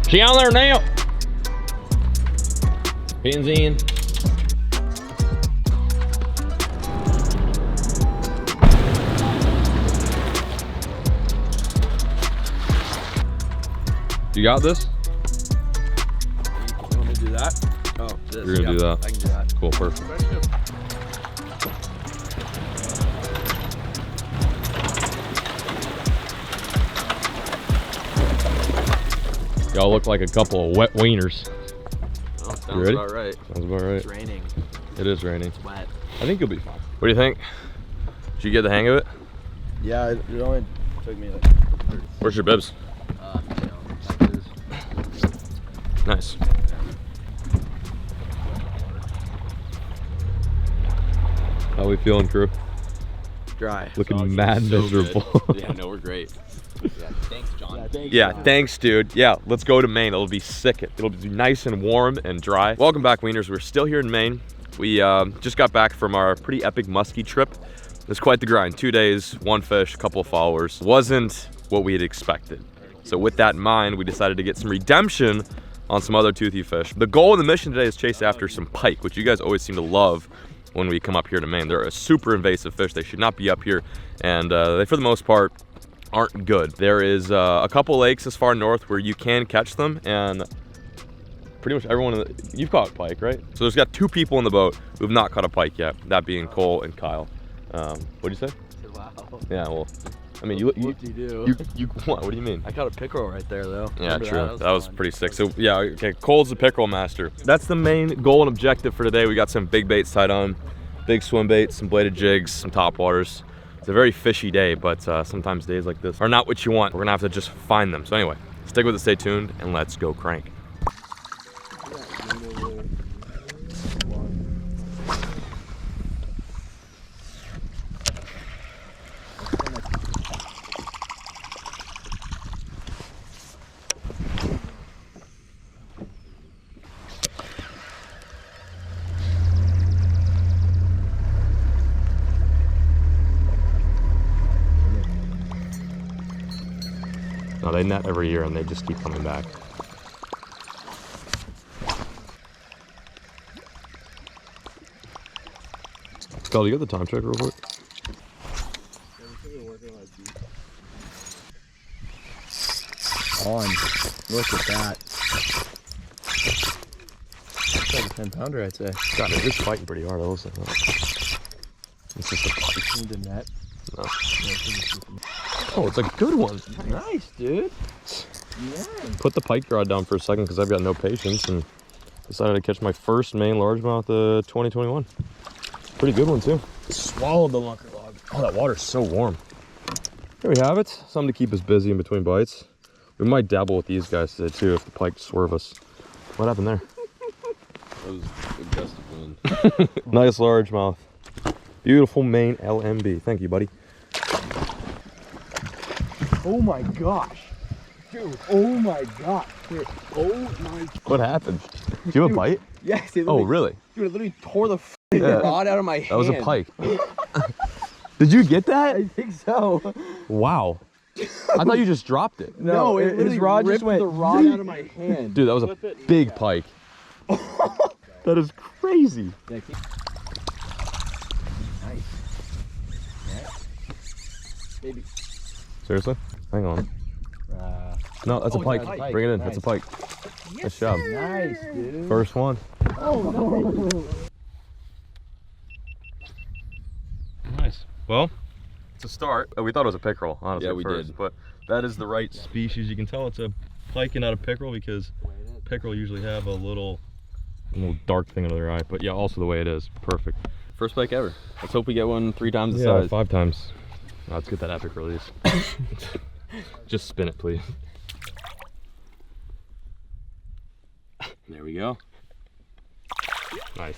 She on there now. Pins in. You got this? You want me to do that? Oh, this. You're gonna do that. I can do that. Cool, perfect. Y'all look like a couple of wet wieners. Oh, sounds You ready? about right. Sounds about right. It's raining. It is raining. It's wet. I think you'll be fine. What do you think? Did you get the hang of it? Yeah, it only took me like. Where's your bibs? Nice. How we feeling, crew? Dry. Looking mad miserable. Yeah, no, we're great. Yeah, thanks, John. Yeah, thanks, dude. Yeah, let's go to Maine. It'll be sick. It'll be nice and warm and dry. Welcome back, Wieners. We're still here in Maine. We just got back from our pretty epic muskie trip. It's quite the grind. 2 days, one fish, a couple of followers. Wasn't what we had expected. So with that in mind, we decided to get some redemption on some other toothy fish. The goal of the mission today is chase after some pike, which you guys always seem to love when we come up here to Maine. They're a super invasive fish. They should not be up here, and they, for the most part, aren't good. There is a couple lakes as far north where you can catch them, and pretty much everyone you've caught pike, right? So there's got 2 people in the boat who have not caught a pike yet, that being Cole and Kyle. What'd you say? Wow. Yeah, well, I mean, What do you do? what do you mean? I caught a pickerel right there though. Yeah, Remember true. That, That was fun. pretty sick. So yeah, okay, Cole's the pickerel master. That's the main goal and objective for today. We got some big baits tied on, big swim baits, some bladed jigs, some top waters. It's a very fishy day, but sometimes days like this are not what you want. We're gonna have to just find them. So anyway, stick with it, stay tuned, and let's go crank. No, they net every year and they just keep coming back. Kyle, do you get the time check real quick? On. Look at that. It's like a 10-pounder, I'd say. God, it is fighting pretty hard. I will say that. It's just a pike. Need the net. No. Oh, it's a good one. Nice, dude. Yeah. Put the pike rod down for a second because I've got no patience and decided to catch my first Maine largemouth 2021. Pretty good one too. Swallowed the lunker log. Oh, that water's so warm. Here we have it. Something to keep us busy in between bites. We might dabble with these guys today too if the pike swerve us. What happened there? That was a gust of wind. Nice largemouth. Beautiful Maine LMB. Thank you, buddy. Oh my gosh. Dude, oh my gosh. Dude, oh my. What happened? Did you have a bite? Yes, it Oh, really? Dude, it literally tore the Yeah. rod out of my hand. That was a pike. Did you get that? I think so. Wow. I thought you just dropped it. No, it his literally rod just ripped went the rod out of my hand. Dude, that was a big pike. That is crazy. Yeah, keep... Nice. Yeah. Maybe. Seriously? Hang on. No, that's Oh, a pike. it's a pike. Bring it in. Nice. That's a pike. Nice job. Nice, dude. First one. Oh, no. Nice. Well, it's a start. We thought it was a pickerel, honestly, Yeah, at we first, did. but that is the right species. You can tell it's a pike and not a pickerel because pickerel usually have a little dark thing under their eye. But yeah, also the way it is, perfect. First pike ever. Let's hope we get one 3 times the Yeah, size. 5 times. Let's get that epic release. Just spin it, please. There we go. Nice.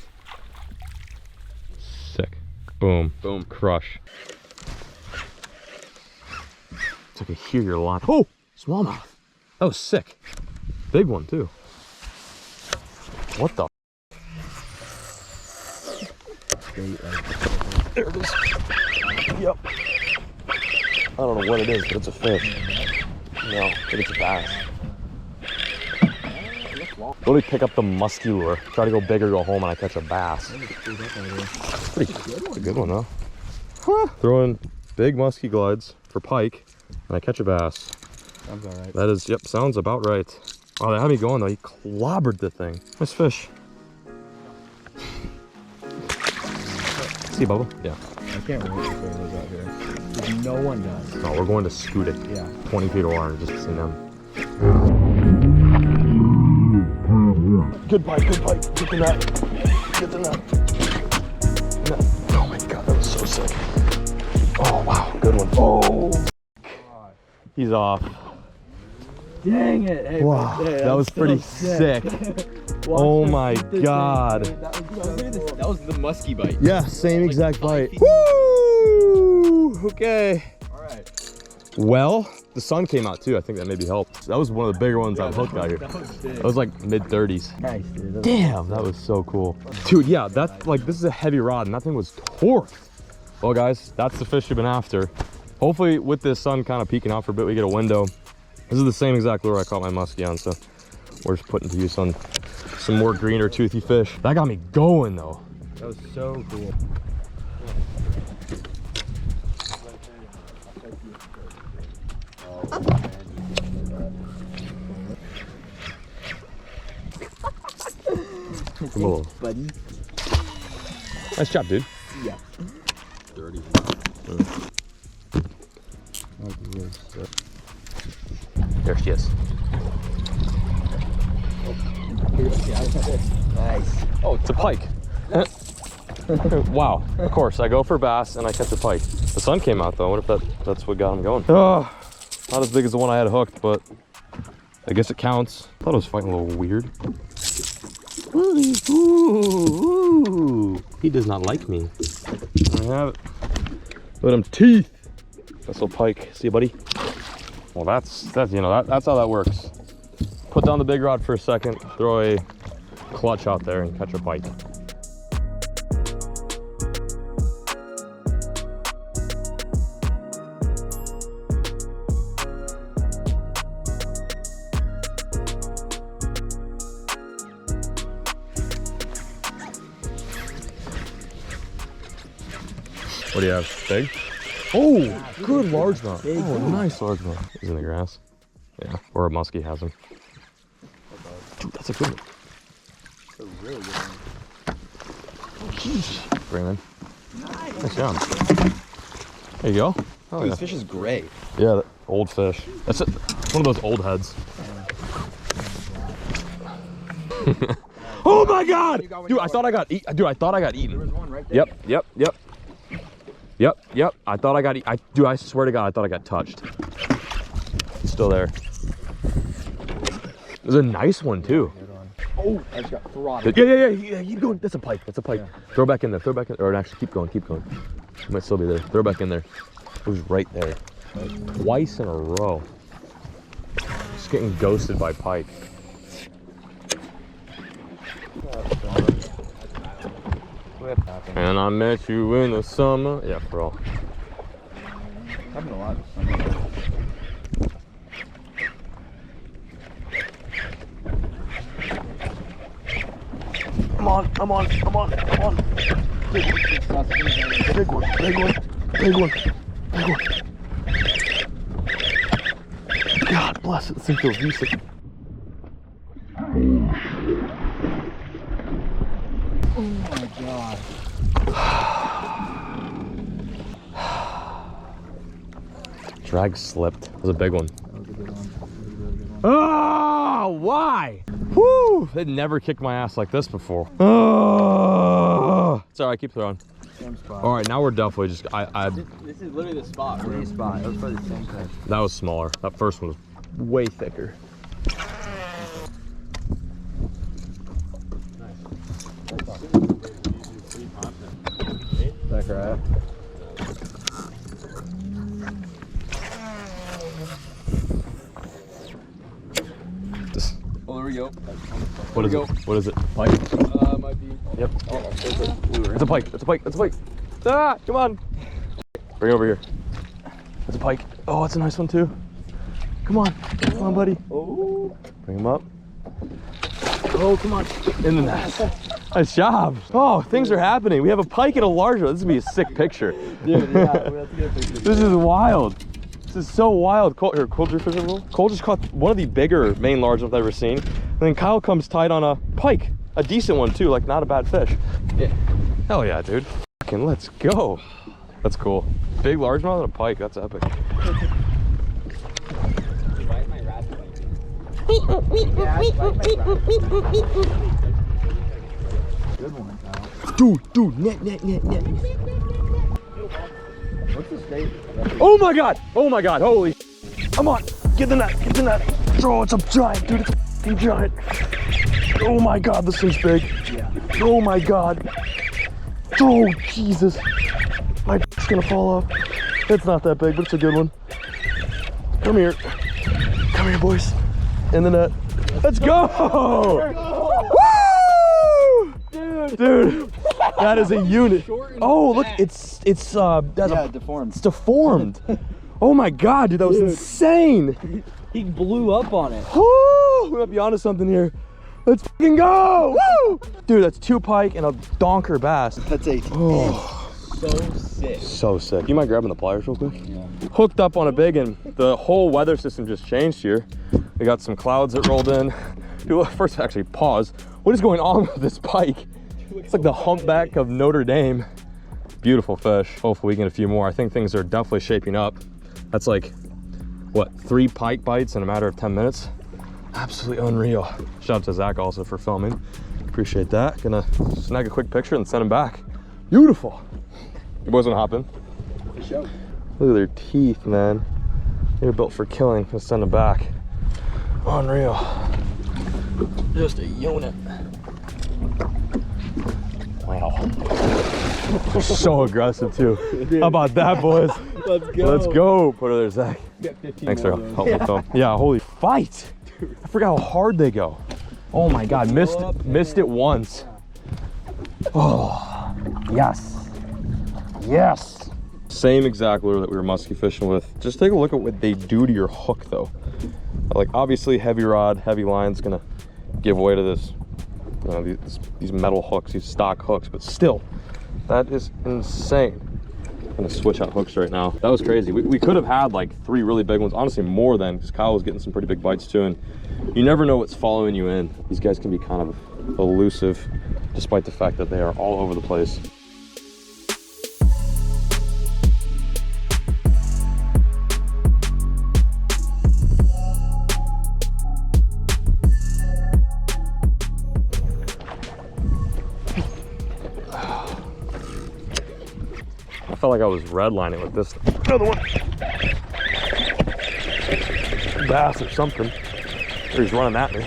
Sick. Boom. Boom. Crush. So I can hear your line. Oh! Smallmouth. That was sick. Big one, too. What the? There it is. Yep. I don't know what it is, but it's a fish. No, but it's a bass. Let me pick up the musky lure. Try to go big or go home and I catch a bass. Pretty good one, though. Huh. Throwing big musky glides for pike and I catch a bass. Sounds all right. That is, yep, sounds about right. Oh, they had me going though. He clobbered the thing. Nice fish. See, Bubba? Yeah. I can't wait to throw those out here. Because no one does. No, we're going to scoot it. Yeah. 20 feet of water just to see them. Good bite, good bite. Get the net. Get the net. Oh my god, that was so sick. Oh wow, good one. Oh, he's off. Dang it. Hey, Wow, hey, that was pretty so sick. Oh my god. That was the musky bite. Yeah, same exact bite. Woo! Okay. All right. Well, the sun came out too. I think that maybe helped. That was one of the bigger ones I've hooked out here. That was big. That was like mid-30s. Nice, dude. Damn, that was so cool. Dude, yeah, that's like, this is a heavy rod and that thing was torqued. Well guys, that's the fish you've been after. Hopefully with this sun kind of peeking out for a bit, we get a window. This is the same exact lure I caught my muskie on, so we're just putting to use on some more greener toothy fish. That got me going though. That was so cool. Come on. Buddy. Nice job, dude. Yeah. Dirty. There she is. Nice. Oh, it's a pike. Wow. Of course, I go for bass and I catch a pike. The sun came out though. What if that's what got him going? Oh, not as big as the one I had hooked, but I guess it counts. Thought it was fighting a little weird. Ooh, he does not like me. I have it. Look at them teeth. That's a little pike. See you, buddy? Well, that's you know, that's how that works. Put down the big rod for a second, throw a clutch out there and catch a pike. What do you have? Big? Oh, good largemouth. Oh, nice largemouth. He's in the grass. Yeah, or a muskie has him. Dude, that's a good one. That's a really good one. Bring him in. Nice job. There you go. Oh, This fish is great. yeah, the old fish. That's it. One of those old heads. Oh my god! Dude, I thought I got eaten. Dude, I thought I got eaten. There was one right there. Yep. I thought I got eaten. Dude, I swear to God, I thought I got touched. It's still there. There's a nice one too. Oh, I just got throttled. Yeah. Keep going. That's a pike. That's a pike. Yeah. Throw back in there. Throw back in. Or actually, keep going. Keep going. It might still be there. Throw back in there. It was right there. Twice in a row. Just getting ghosted by pike. And I met you in the summer. Yeah, for all. Happened a lot this summer. Come on. Big one. God bless it. This thing feels decent. Oh my god. Drag slipped. That was a big one. That was a good one. That was a really good one. Oh, why? Whoo! They never kicked my ass like this before. Oh, it's all right. Keep throwing. Same spot. All right, now we're definitely just. This is literally the spot. Same spot. That was probably the same thing. That was smaller. That first one was way thicker. That right? This, Oh, there we go. what is it? What is it? Pike? Might be. Yep. Oh, there's a lure. It's a pike. It's a pike. It's a pike. Ah, come on. Bring it over here. It's a pike. Oh, it's a nice one too. Come on. Come on, buddy. Oh. Bring him up. Oh, come on. In the net. Nice job. Oh, things are happening. We have a pike and a largemouth. This would be a sick picture. Dude, yeah, let's get a picture. This is wild. This is so wild. Cole, here, Cole, just Cole just caught one of the bigger Maine largemouth I've ever seen. And then Kyle comes tied on a pike. A decent one too, like not a bad fish. Yeah. Hell yeah, dude. Fucking let's go. That's cool. Big largemouth and a pike, that's epic. Good one, Kyle. Dude, net. What's the state? Oh my god, holy come on, get the net. Oh, it's a giant, dude, it's a fucking giant. Oh my god, this thing's big. Yeah. Oh my god. Oh, Jesus. My it's gonna fall off. It's not that big, but it's a good one. Come here, boys. In the net. Let's go! Woo! Dude, that is a unit. Oh, look, it's Deformed. It's deformed. Oh my god, dude, that was insane. He blew up on it. Woo! We might be onto something here. Let's fucking go! Woo! Dude, that's 2 pike and a donker bass. That's 18. Oh, So sick. so sick. You mind grabbing the pliers real quick? Yeah. Hooked up on a big, and the whole weather system just changed here. We got some clouds that rolled in. Dude, first, actually, pause. What is going on with this pike? It's like the humpback of Notre Dame. Beautiful fish. Hopefully we get a few more. I think things are definitely shaping up. That's like, what, 3 pike bites in a matter of 10 minutes? Absolutely unreal. Shout out to Zach also for filming. Appreciate that. Gonna snag a quick picture and send him back. Beautiful. You boys wanna hop in? For sure. Look at their teeth, man. They're built for killing. Let's send them back. Unreal. Just a unit. Wow. They're so aggressive too. How about that, boys? Let's go. Let's go. Put her there, Zach. Got 15 Thanks more for of those. helping film. Yeah, holy fight. I forgot how hard they go. Oh my God, missed it once. Oh, yes. Yes. Same exact lure that we were musky fishing with. Just take a look at what they do to your hook though. Like obviously heavy rod, heavy line's gonna give way to this, you know, these metal hooks, these stock hooks, but still, that is insane. I'm gonna switch out hooks right now. That was crazy. We could have had like 3 really big ones, honestly more than, because Kyle was getting some pretty big bites too, and you never know what's following you in. These guys can be kind of elusive, despite the fact that they are all over the place. I felt like I was redlining with this. Another one. Bass or something. Or he's running at me.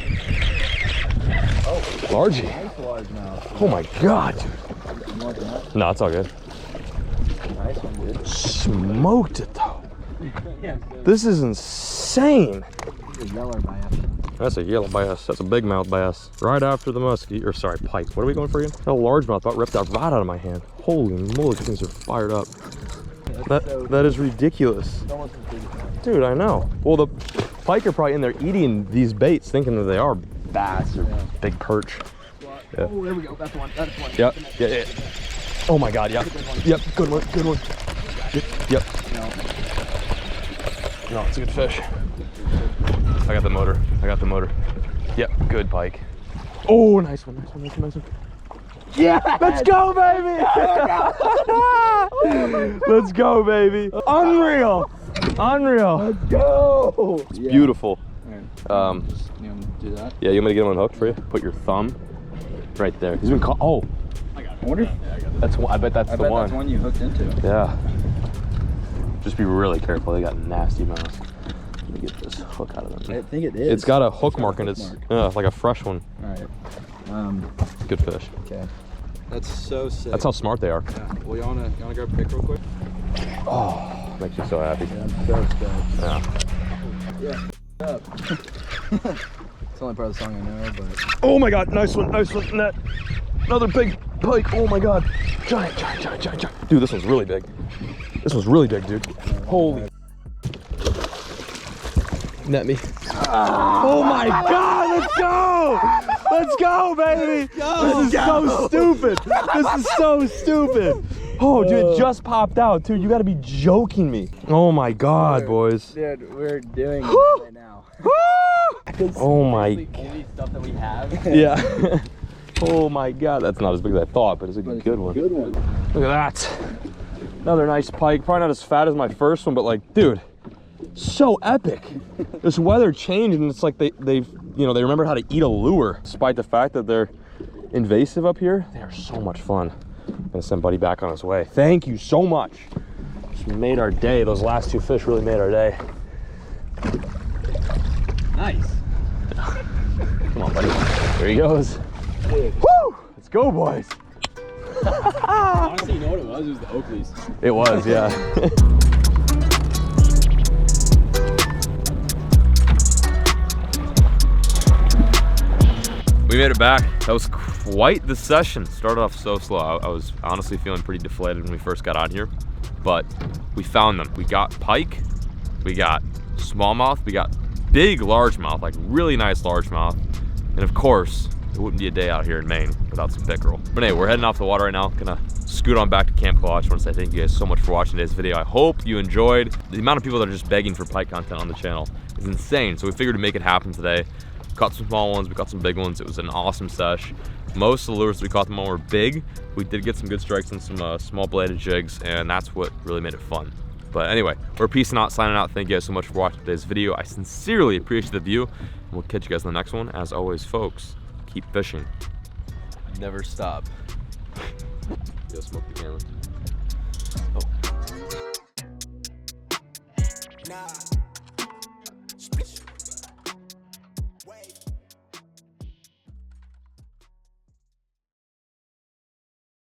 Oh, Largy. nice largemouth. Oh my God, dude. You want that? No, it's all good. Nice one, dude. Smoked it though. Yeah. This is insane. This is a yeller bass. That's a yellow bass. That's a big mouth bass. Right after the muskie, or sorry, pike. What are we going for again? A largemouth about ripped that rod out of my hand. Holy moly, these things are fired up. That is ridiculous. It's almost as big as that. Dude, I know. Well, the pike are probably in there eating these baits, thinking that they are bass or big perch. Yeah. Oh, there we go. That's one. That's one. Yep. Yeah. Oh my God. Yep. Yep. Good one. Good one. Yep. No. No, it's a good fish. I got the motor. Yep. Good pike. Oh, nice one. Nice one. Yeah. Let's go, baby. Let's go, baby. Unreal. Let's go. It's beautiful. Right. You want to do that? Yeah, you want me to get him unhooked for you? Put your thumb right there. He's been caught. Oh, I wonder. that's one. I bet that's I the bet one. that's one you hooked into. Yeah. Just be really careful. They got nasty mouths. Let me get this hook out of them. I think it is. It's got a hook mark in hook it. mark. Yeah, like a fresh one. All right. Good fish. Okay. That's so sick. That's how smart they are. Yeah. Well, you wanna grab a pic real quick? Oh, makes you so happy. Yeah, so stoked. Yeah. Yeah. Up. It's the only part of the song I know, but. Oh my God, nice one, net. Another big pike, oh my God. Giant. Dude, this one's really big. Dude. Holy. Net me. Oh my God, let's go! Let's go, baby. This is so stupid. This is so stupid. Oh, dude, it just popped out, dude. You gotta be joking me. Oh my God, boys. Dude, we're doing it right now. Oh my. Only stuff that we have. Yeah. Oh my God, that's not as big as I thought, but it's a good one. Good one. Look at that. Another nice pike. Probably not as fat as my first one, but like, dude, so epic. This weather changed, and it's like they remember how to eat a lure, despite the fact that they're invasive up here. They are so much fun. I'm gonna send Buddy back on his way. Thank you so much. Just made our day. Those last 2 fish really made our day. Nice. Come on, buddy. There he goes. Woo! Let's go, boys. Honestly, you know what it was? It was the Oakleys. It was, yeah. We made it back. That was quite the session. Started off so slow. I was honestly feeling pretty deflated when we first got on here, but we found them. We got pike, we got smallmouth, we got big largemouth, like really nice largemouth, and of course, it wouldn't be a day out here in Maine without some pickerel. But anyway, we're heading off the water right now. Gonna scoot on back to Camp Claw. I just want to say thank you guys so much for watching today's video. I hope you enjoyed. The amount of people that are just begging for pike content on the channel is insane. So we figured to make it happen today. Caught some small ones, we caught some big ones. It was an awesome sesh. Most of the lures we caught them on were big. We did get some good strikes and some small bladed jigs, and that's what really made it fun. But anyway, we're peacing out, signing out. Thank you guys so much for watching today's video. I sincerely appreciate the view, and we'll catch you guys in the next one. As always, folks, keep fishing. Never stop. Go smoke the camera.